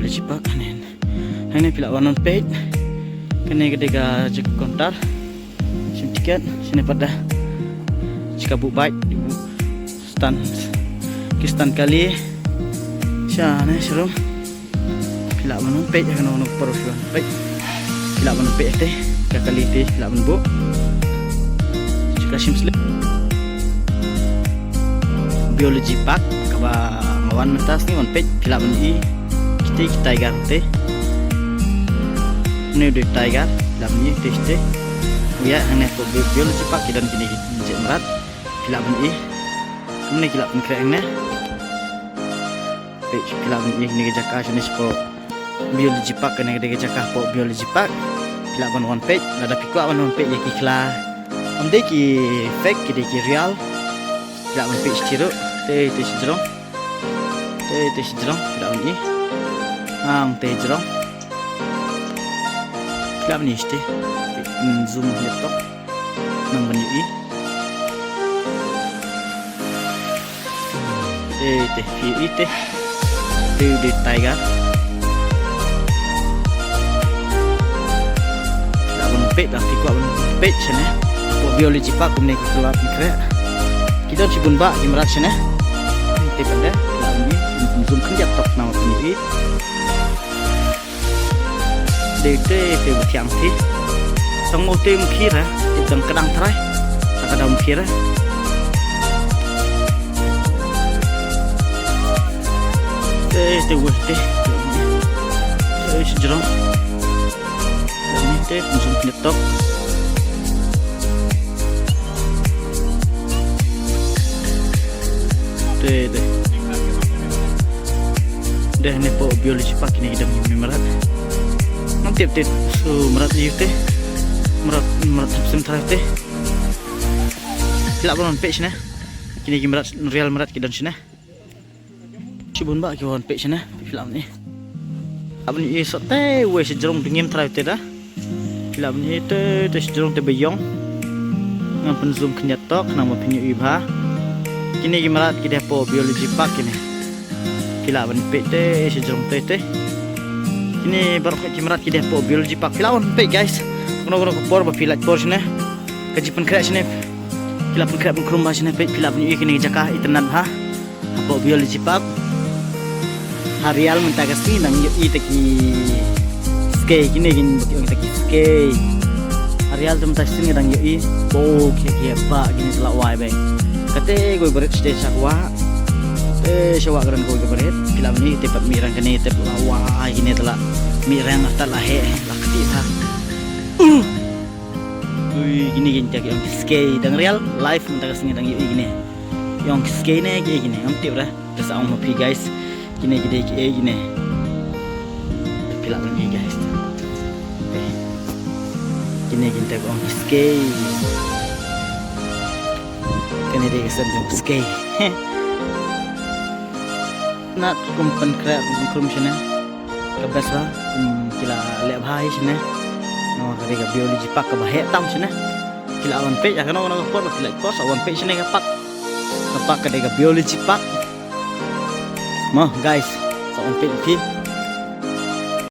biology pak kanen. Hanya pila wanon page. Kene kedega cek kontar. Sim tiket sini pada jika bu baik ibu stand kali. Siapa serum pila wanon page kan wanon profil baik. Pila wanon page teh kali teh pila wanon bu. Jika sim slip biology pak kaba ngawan mentas ni on page pila wanon i kita tiger teh. Ini udah tiger dalam ni teste ya hanya untuk biologi pak dan kini jemerat pila beni kini kila pun kerengnya pila beni ni jaka jenis po biologi pak kena dia jaka po biologi pak pila pun one page ada pikwa one page ya kikla amde ki fake ki real pila one page tiro te sejrong pila beni ang te sejrong pila beni este zoom laptop nang menyui di tiger lawan pet dah tikwa pet sana po biologi pak kumne keluar pikir kita cibun ba gimrat sana te pada lawan ni zoom kan laptop nang menyui de tiang ti tang mau tem kira tang kadang terai tak ada kira sejauh ini teh konsum laptop dah ni po biologi pak ini kita merat nanti update so merat itu merat sebentar teh tidak pun page na kini merat real merat kita sini cibun ba kiwan page na film ni abang ni sote we sejrong dengim try teh dah film ni te sejrong te beyong ngan penzoom kenyatok nama penyu ibha kini merat kita po biologi pak ini kila ban page te sejrong te kini baru merat kita po biologi pak film page guys kono por ba filat por sini kaji pen krak sini kila pen krak pen krumba sini page film ni kini jakah internet ha po biologi pak harial mentagasi nang yoi taki skate gini bagi taki skate harial tu mentagasi nang yoi bo kia ba gini telah wai bang kate gue berit stage sakwa syawa geran gue berit film ni tepat mirang kene tep wai gini telah mirang telah he lah keti ha gini taki yang skate dan real live mentagasi nang yoi gini yang skate ne gini am tip dah terus ang mapi guys gini pila ni guys gini kita on skate kene dia kesan jom skate nak kumpan krak kum sini kabas ba kila lep hai sini no kare biologi pak ka bahe tam sini kila awan pe ya kana kana pot kila kos awan pe sini ka pak ka biologi pak Mah guys, so on page